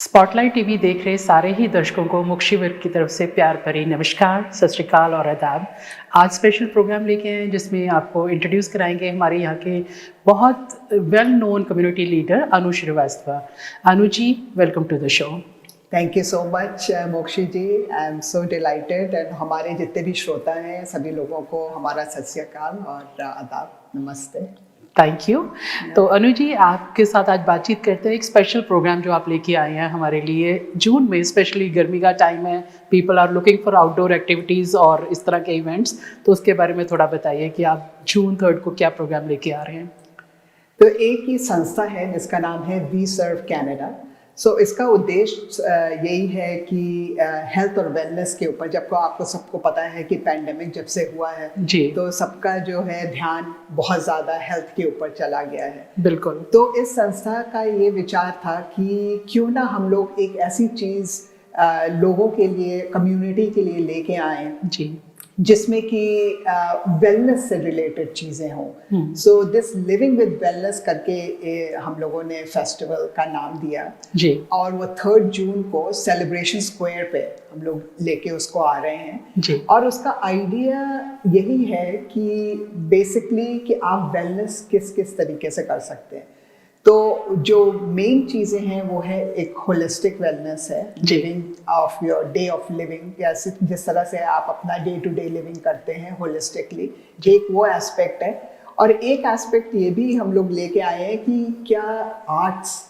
Spotlight TV देख रहे सारे ही दर्शकों को मुक्षी की तरफ से प्यार भरी नमस्कार, सत श्री अकाल और आदाब। आज स्पेशल प्रोग्राम लेके आए हैं जिसमें आपको इंट्रोड्यूस कराएंगे हमारे यहाँ के बहुत well known community leader Anu Srivastava. Anu ji, welcome to the show. Thank you so much Mokshi ji, I am so delighted and हमारे जितने भी श्रोता हैं सभी लोगों को हमारा सत श्री अकाल और आदाब, नमस्ते। Thank you. तो अनु जी, आपके साथ आज बातचीत करते हैं। एक स्पेशल प्रोग्राम जो आप लेके आए हैं हमारे लिए, जून में स्पेशली गर्मी का टाइम है, people are looking for outdoor activities और इस तरह के इवेंट्स, तो उसके बारे में थोड़ा बताइए कि आप जून 3 को क्या प्रोग्राम लेके आ रहे हैं। तो एक ही संस्था है जिसका नाम है वी सर्व कैनेडा। सो इसका उद्देश्य यही है कि हेल्थ और वेलनेस के ऊपर, जब को आपको सबको पता है कि पैंडेमिक जब से हुआ है जी, तो सबका जो है ध्यान बहुत ज़्यादा हेल्थ के ऊपर चला गया है। बिल्कुल। तो इस संस्था का ये विचार था कि क्यों ना हम लोग एक ऐसी चीज़ लोगों के लिए, कम्युनिटी के लिए लेके आए जी, जिसमें कि वेलनेस से रिलेटेड चीज़ें हों। So this living with wellness करके हम लोगों ने फेस्टिवल का नाम दिया जी, और वो 3 जून को सेलिब्रेशन स्क्वायर पे हम लोग लेके उसको आ रहे हैं जी। और उसका आइडिया यही है कि बेसिकली कि आप वेलनेस किस किस तरीके से कर सकते हैं। तो जो मेन चीज़ें हैं वो है एक होलिस्टिक वेलनेस है, living of your day of living, जैसे जिस तरह से आप अपना डे टू डे लिविंग करते हैं होलिस्टिकली, एक वो एस्पेक्ट है। और एक एस्पेक्ट ये भी हम लोग लेके आए हैं कि क्या आर्ट्स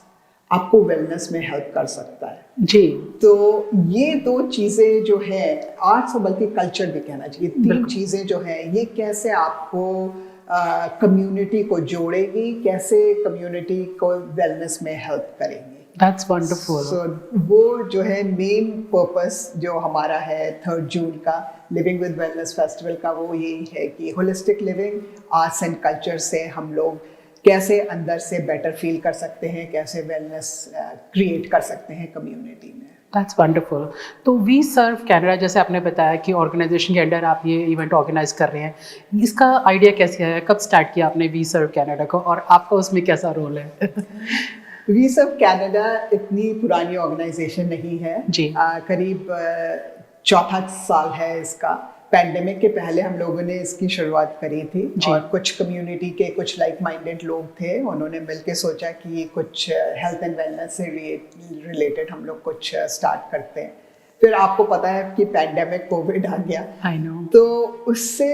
आपको वेलनेस में हेल्प कर सकता है। जी, तो ये 2 चीज़ें जो है, आर्ट्स और बल्कि कल्चर भी कहना चाहिए, 3 चीज़ें जो है ये कैसे आपको कम्युनिटी को जोड़ेगी, कैसे कम्युनिटी को वेलनेस में हेल्प करेंगी। That's wonderful. सो वो जो है मेन पर्पस जो हमारा है 3 जून का लिविंग विद वेलनेस फेस्टिवल का, वो यही है कि holistic living, arts and culture से हम लोग कैसे अंदर से बेटर फील कर सकते हैं, कैसे वेलनेस क्रिएट कर सकते हैं कम्युनिटी में। That's wonderful. तो वी सर्व कैनेडा, जैसे आपने बताया कि ऑर्गेनाइजेशन के अंडर आप ये इवेंट ऑर्गेनाइज कर रहे हैं, इसका आइडिया कैसे आया, कब स्टार्ट किया आपने वी सर्व कैनेडा को और आपका उसमें कैसा रोल है? वी सर्व कैनेडा इतनी पुरानी ऑर्गेनाइजेशन नहीं है जी, करीब 4था साल है इसका। पैंडेमिक के पहले हम लोगों ने इसकी शुरुआत करी थी और कुछ कम्युनिटी के कुछ लाइक माइंडेड लोग थे, उन्होंने मिलके सोचा कि कुछ हेल्थ एंड वेलनेस से रिलेटेड हम लोग कुछ स्टार्ट करते हैं। फिर आपको पता है कि पैंडेमिक कोविड आ गया, आई नो। तो उससे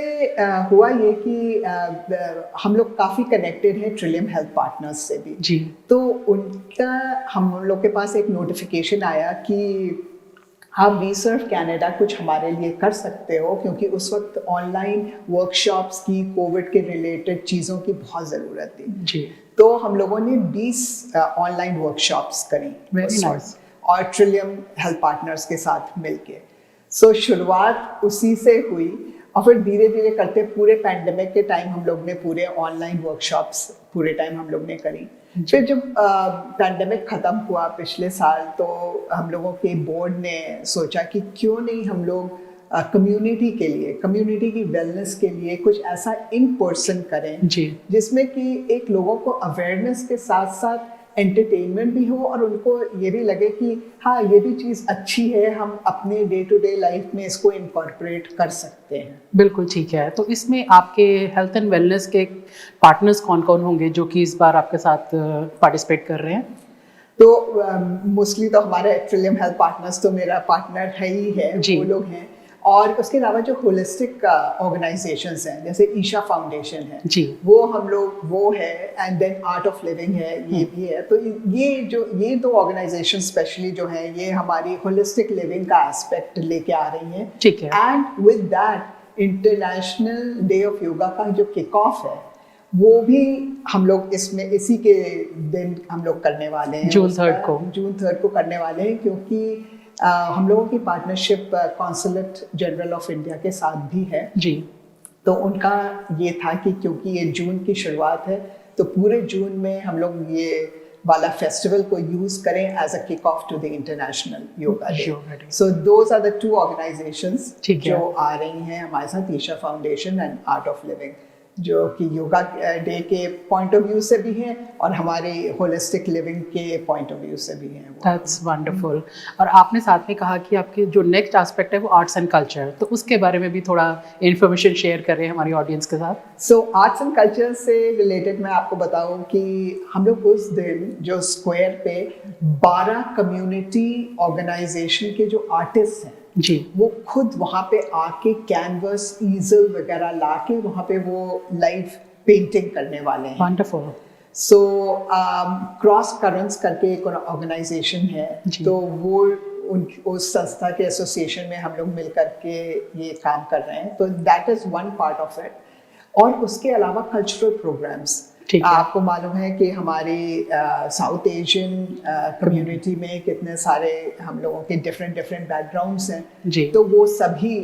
हुआ ये कि हम लोग काफ़ी कनेक्टेड हैं ट्रिलियम हेल्थ पार्टनर्स से भी जी, तो उनका हम लोग के पास एक नोटिफिकेशन आया कि आप वी सर्व कैनेडा कुछ हमारे लिए कर सकते हो, क्योंकि उस वक्त ऑनलाइन वर्कशॉप्स की, कोविड के रिलेटेड चीज़ों की बहुत ज़रूरत थी। जी, तो हम लोगों ने 20 ऑनलाइन वर्कशॉप्स करी वेरी नाइस। और ट्रिलियम हेल्थ पार्टनर्स के साथ मिलके। सो शुरुआत उसी से हुई और फिर धीरे धीरे करते पूरे पैंडेमिक के टाइम हम लोग ने पूरे ऑनलाइन वर्कशॉप्स पूरे टाइम हम लोग ने करी। फिर जब पैंडेमिक ख़त्म हुआ पिछले साल, तो हम लोगों के बोर्ड ने सोचा कि क्यों नहीं हम लोग कम्युनिटी के लिए, कम्युनिटी की वेलनेस के लिए कुछ ऐसा इन पर्सन करें जी, जिसमें कि एक लोगों को अवेयरनेस के साथ साथ एंटरटेनमेंट भी हो और उनको ये भी लगे कि हाँ, ये भी चीज़ अच्छी है, हम अपने डे टू डे लाइफ में इसको इनकॉर्पोरेट कर सकते हैं। बिल्कुल ठीक है। तो इसमें आपके हेल्थ एंड वेलनेस के पार्टनर्स कौन कौन होंगे जो कि इस बार आपके साथ पार्टिसिपेट कर रहे हैं? तो मोस्टली तो हमारे ट्रिलियम हेल्थ पार्टनर्स तो मेरा पार्टनर है ही है, जी, वो लोग हैं। और उसके अलावा जो होलिस्टिक ऑर्गेनाइजेशंस हैं, जैसे ईशा फाउंडेशन है जी, वो हम लोग, वो है, and then art of living है, ये भी है। तो ये 2 ऑर्गेनाइजेशन स्पेशली जो हैं, ये हमारी होलिस्टिक लिविंग का एस्पेक्ट लेके आ रही हैं। ठीक है। And with that international day of yoga का जो किक ऑफ है वो भी हम लोग इसमें इसी के दिन हम लोग करने वाले हैं, जून 3 को करने वाले हैं, क्योंकि हम लोगों की partnership consulate general of India के साथ भी है। जी, तो उनका ये था कि क्योंकि ये जून की शुरुआत है तो पूरे जून में हम लोग ये वाला फेस्टिवल को यूज करें as a kick off to the international yoga day. So those are the 2 organisations जो आ रही हैं हमारे साथ, Isha foundation and art of living. जो कि योगा डे के पॉइंट ऑफ व्यू से भी हैं और हमारे होलिस्टिक लिविंग के पॉइंट ऑफ व्यू से भी हैं। That's wonderful. और आपने साथ में कहा कि आपके जो नेक्स्ट एस्पेक्ट है वो आर्ट्स एंड कल्चर, तो उसके बारे में भी थोड़ा इन्फॉर्मेशन शेयर करें हमारी ऑडियंस के साथ। सो आर्ट्स एंड कल्चर से रिलेटेड मैं आपको बताऊं कि हम लोग उस दिन जो स्क्वायर पे 12 कम्युनिटी ऑर्गेनाइजेशन के जो आर्टिस्ट हैं जी, वो खुद वहाँ पे आके कैनवस ईजल वगैरह लाके वहाँ पे वो लाइव पेंटिंग करने वाले हैं। वंडरफुल। सो क्रॉस करंट्स करके एक ऑर्गेनाइजेशन है, तो वो उस संस्था के एसोसिएशन में हम लोग मिल करके ये काम कर रहे हैं, तो that is one part of it. और उसके अलावा कल्चरल प्रोग्राम्स, आपको मालूम है कि हमारी साउथ एशियन कम्युनिटी में कितने सारे हम लोगों के डिफरेंट बैकग्राउंड्स हैं जी, तो वो सभी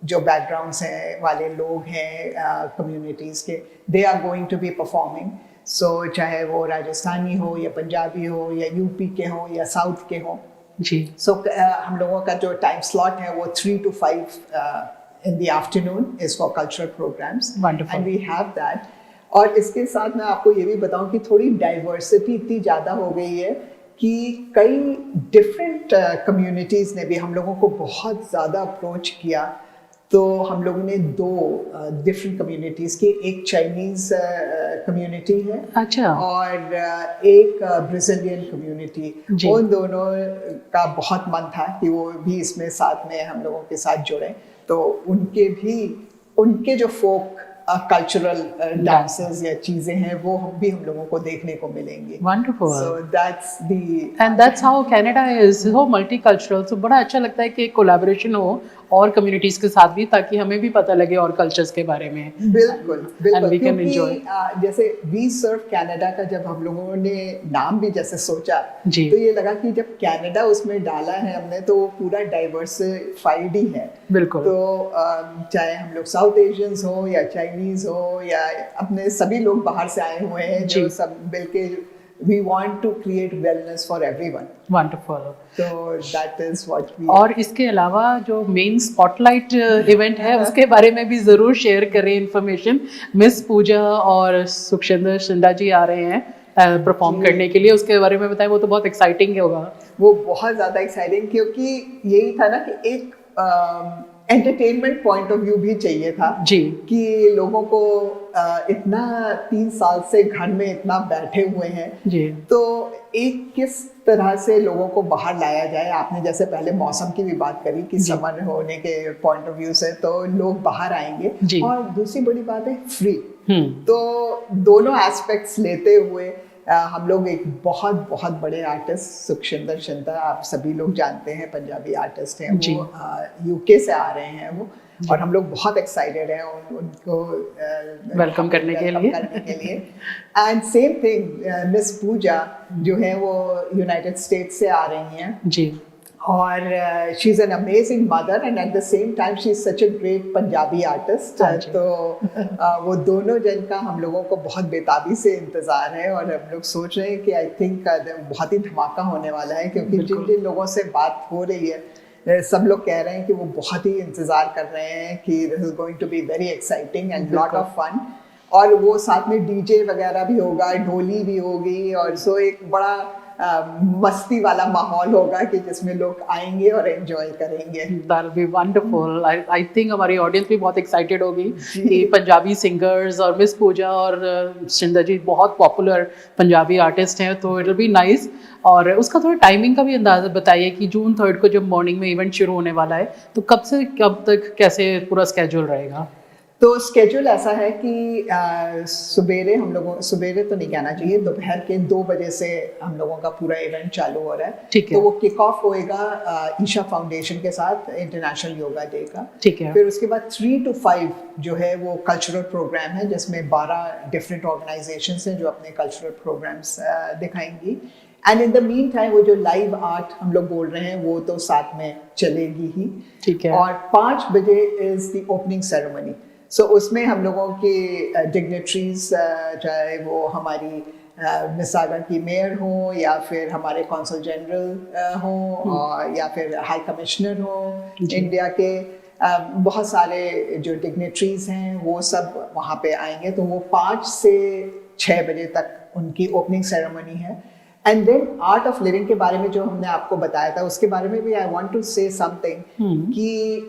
जो बैकग्राउंड्स हैं वाले लोग हैं कम्युनिटीज़ के, they are going to be performing. So चाहे वो राजस्थानी हो या पंजाबी हो या यूपी के हो या साउथ के हो जी। सो हम लोगों का जो टाइम स्लॉट है वो 3 to 5 in the afternoon is for cultural programs. Wonderful. And we have that. और इसके साथ मैं आपको ये भी बताऊं कि थोड़ी डाइवर्सिटी इतनी ज़्यादा हो गई है कि कई डिफरेंट कम्युनिटीज़ ने भी हम लोगों को बहुत ज़्यादा अप्रोच किया। तो हम लोगों ने 2 डिफरेंट कम्युनिटीज़ की, एक चाइनीज़ कम्युनिटी है, अच्छा, और एक ब्राज़ीलियन कम्युनिटी, उन दोनों का बहुत मन था कि वो भी इसमें साथ में हम लोगों के साथ जुड़े, तो उनके जो फोक कल्चरल डांसेस या चीजें हैं वो भी हम लोगों को देखने को मिलेंगी। Wonderful. So that's the end that's how Canada is so multicultural. So बड़ा अच्छा लगता है कि कोलैबोरेशन हो और कम्युनिटीज के साथ भी, ताकि हमें भी पता लगे और कल्चर्स के बारे में। बिल्कुल And we can enjoy. क्योंकि जैसे वी सर्व कनाडा का जब हम लोगों ने नाम भी जैसे सोचा जी, तो ये लगा कि जब कनाडा उसमें डाला है हमने तो वो पूरा डाइवर्सिफाइड ही है। बिल्कुल। तो चाहे हम लोग साउथ एशियंस हो या चाइनीज हो या अपने सभी लोग बाहर से आए हुए हैं जो सब मिलके we want to create wellness for everyone. Wonderful. So that is what we और इसके अलावा जो मेन स्पॉटलाइट इवेंट है उसके बारे में भी ज़रूर शेयर करें इन्फॉर्मेशन। मिस पूजा और सुखशिंदर शिंदा जी आ रहे हैं परफॉर्म करने के लिए, उसके बारे में बताएं। वो तो बहुत एक्साइटिंग होगा। वो बहुत ज़्यादा एक्साइटिंग, क्योंकि यही था ना कि एक एंटरटेनमेंट पॉइंट ऑफ व्यू भी चाहिए था जी, कि लोगों को इतना 3 साल से घर में इतना बैठे हुए हैं जी, तो एक किस तरह से लोगों को बाहर लाया जाए। आपने जैसे पहले मौसम की भी बात करी कि समर होने के पॉइंट ऑफ व्यू से तो लोग बाहर आएंगे जी। और दूसरी बड़ी बात है फ्री। हम्म, तो दोनों एस्पेक्ट्स लेते हुए हम लोग एक बहुत बड़े आर्टिस्ट सुखशिंदर शिंदा, आप सभी लोग जानते हैं, पंजाबी आर्टिस्ट हैं, वो यूके से आ रहे हैं वो, और हम लोग बहुत एक्साइटेड हैं उनको वेलकम करने के लिए। एंड सेम थिंग मिस पूजा जो है वो यूनाइटेड स्टेट्स से आ रही हैं जी, और she is an amazing mother and at the same time she is such a great Punjabi artist. तो वो दोनों जन का हम लोगों को बहुत बेताबी से इंतज़ार है और हम लोग सोच रहे हैं कि आई थिंक बहुत ही धमाका होने वाला है, क्योंकि जिन लोगों से बात हो रही है सब लोग कह रहे हैं कि वो बहुत ही इंतज़ार कर रहे हैं कि this is going to be very exciting and lot of fun. और वो साथ में डीजे वगैरह भी होगा, ढोली भी होगी, और सो एक बड़ा मस्ती वाला माहौल होगा कि जिसमें लोग आएंगे और एंजॉय करेंगे। That'll be wonderful. I think हमारी ऑडियंस भी बहुत एक्साइटेड होगी कि पंजाबी सिंगर्स और मिस पूजा और शिंदा जी बहुत पॉपुलर पंजाबी आर्टिस्ट हैं, तो इट विल बी नाइस। और उसका थोड़ा टाइमिंग का भी अंदाज़ा बताइए कि जून 3 को जब मॉर्निंग में इवेंट शुरू होने वाला है तो कब से कब तक कैसे पूरा स्केड्यूल रहेगा? तो स्केड्यूल ऐसा है कि सवेरे तो नहीं कहना चाहिए, दोपहर के 2 बजे से हम लोगों का पूरा इवेंट चालू हो रहा है। ठीक है। तो वो किक ऑफ होएगा ईशा फाउंडेशन के साथ इंटरनेशनल योगा डे का। ठीक है। फिर उसके बाद 3 to 5 जो है वो कल्चरल प्रोग्राम है, जिसमें 12 डिफरेंट ऑर्गेनाइजेशंस हैं जो अपने कल्चरल प्रोग्राम्स दिखाएंगी। And in the meantime वो जो लाइव आर्ट हम लोग बोल रहे हैं वो तो साथ में चलेगी ही। ठीक है। और 5 बजे इज द ओपनिंग सेरेमनी। सो उसमें हम लोगों के डिग्नेटरीज, चाहे वो हमारी मिसागा की मेयर हो या फिर हमारे कौंसल जनरल हो या फिर हाई कमिश्नर हो इंडिया के, बहुत सारे जो डिग्नेटरीज हैं वो सब वहाँ पे आएंगे, तो वो 5 से 6 बजे तक उनकी ओपनिंग सेरेमनी है। And then art of living के बारे में जो हमने आपको बताया था उसके बारे में भी I want to say something कि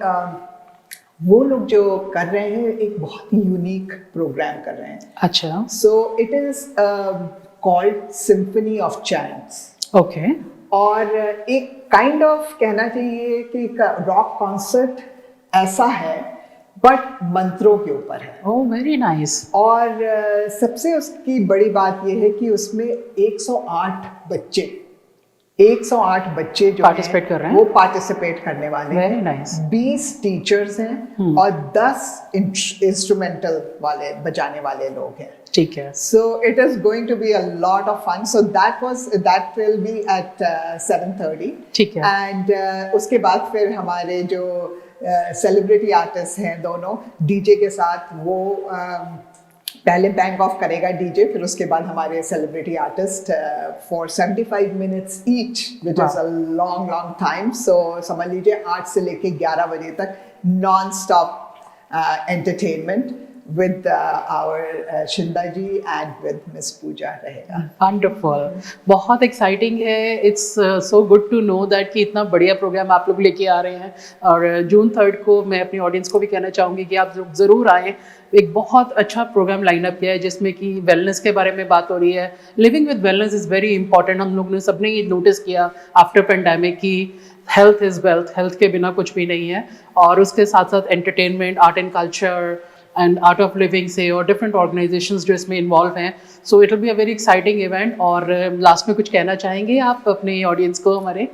वो लोग जो कर रहे हैं एक बहुत ही यूनिक प्रोग्राम कर रहे हैं। अच्छा। So it is called symphony of chants. Okay. और एक काइंड ऑफ कहना चाहिए कि रॉक कॉन्सर्ट ऐसा है बट मंत्रों के ऊपर है। Oh very nice. और सबसे उसकी बड़ी बात यह है कि उसमें 108 बच्चे जो पार्टिसिपेट कर रहे हैं, वो पार्टिसिपेट करने वाले हैं। Very nice. 20 टीचर्स हैं और 10 इंस्ट्रूमेंटल वाले बजाने वाले लोग हैं। ठीक है। So it is going to be a lot of fun. So that will be at 7:30. ठीक है। And उसके बाद फिर हमारे जो सेलिब्रिटी आर्टिस्ट हैं दोनों डीजे के साथ, वो पहले बैंक ऑफ करेगा डीजे, फिर उसके बाद हमारे celebrity artist for 75 minutes each, which is a long time. So समझ लीजिए 8 से लेके 11 बजे तक non stop entertainment with our Shinda ji and with Miss Pooja रहेगा। Wonderful, बहुत एक्साइटिंग है। It's so good to know that कि इतना बढ़िया प्रोग्राम आप लोग लेके आ रहे हैं। और जून 3 को मैं अपनी ऑडियंस को भी कहना चाहूँगी कि आप लोग ज़रूर आएँ। एक बहुत अच्छा प्रोग्राम लाइनअप किया है जिसमें कि वेलनेस के बारे में बात हो रही है। Living with wellness is very important. हम लोग ने सबने ये नोटिस किया आफ्टर पेंडेमिक कि हेल्थ इज़ वेल्थ, हेल्थ के बिना कुछ भी नहीं है। और उसके साथ साथ entertainment, art and culture and art of living से और डिफरेंट ऑर्गेनाइजेशंस जो इसमें इन्वॉल्व हैं। So it will be a very exciting event. और लास्ट में कुछ कहना चाहेंगे आप अपने ऑडियंस को हमारे?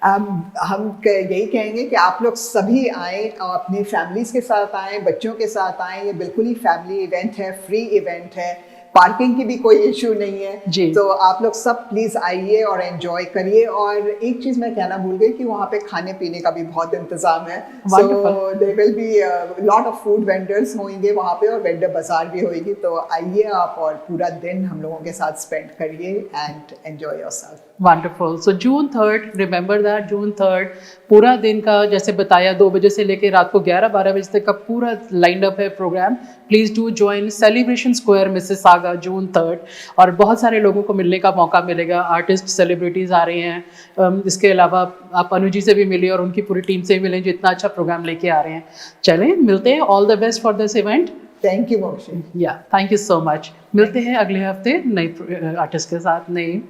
हम यही कहेंगे कि आप लोग सभी आएँ और अपनी फैमिलीज़ के साथ आएँ, बच्चों के साथ आएँ। ये बिल्कुल ही फैमिली इवेंट है, फ्री इवेंट है, पार्किंग की भी कोई इशू नहीं है जी। तो आप लोग सब प्लीज़ आइए और एंजॉय करिए। और एक चीज़ मैं कहना भूल गई कि वहाँ पे खाने पीने का भी बहुत इंतज़ाम है। So there will be lot of food vendors होंगे वहाँ पे और वेंडर बाजार भी होगी। तो आइए आप और पूरा दिन हम लोगों के साथ स्पेंड करिए and enjoy yourself. Wonderful. So June 3, remember that, June 3 पूरा दिन का, जैसे बताया, 2 बजे से लेकर रात को 11-12 बजे तक का पूरा लाइन अप है programme. Please do join celebration square Mississauga June 3। और बहुत सारे लोगों को मिलने का मौका मिलेगा। आर्टिस्ट, सेलिब्रिटीज़ आ रहे हैं। इसके अलावा आप अनु जी से भी मिलिए और उनकी पूरी टीम से भी मिलें जो इतना अच्छा प्रोग्राम लेके आ रहे हैं। चलें, मिलते हैं। All the best for this event. Thank you Mokshi. या थैंक यू सो मच। मिलते हैं अगले हफ्ते नए आर्टिस्ट के साथ, नए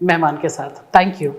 मेहमान के साथ। Thank you.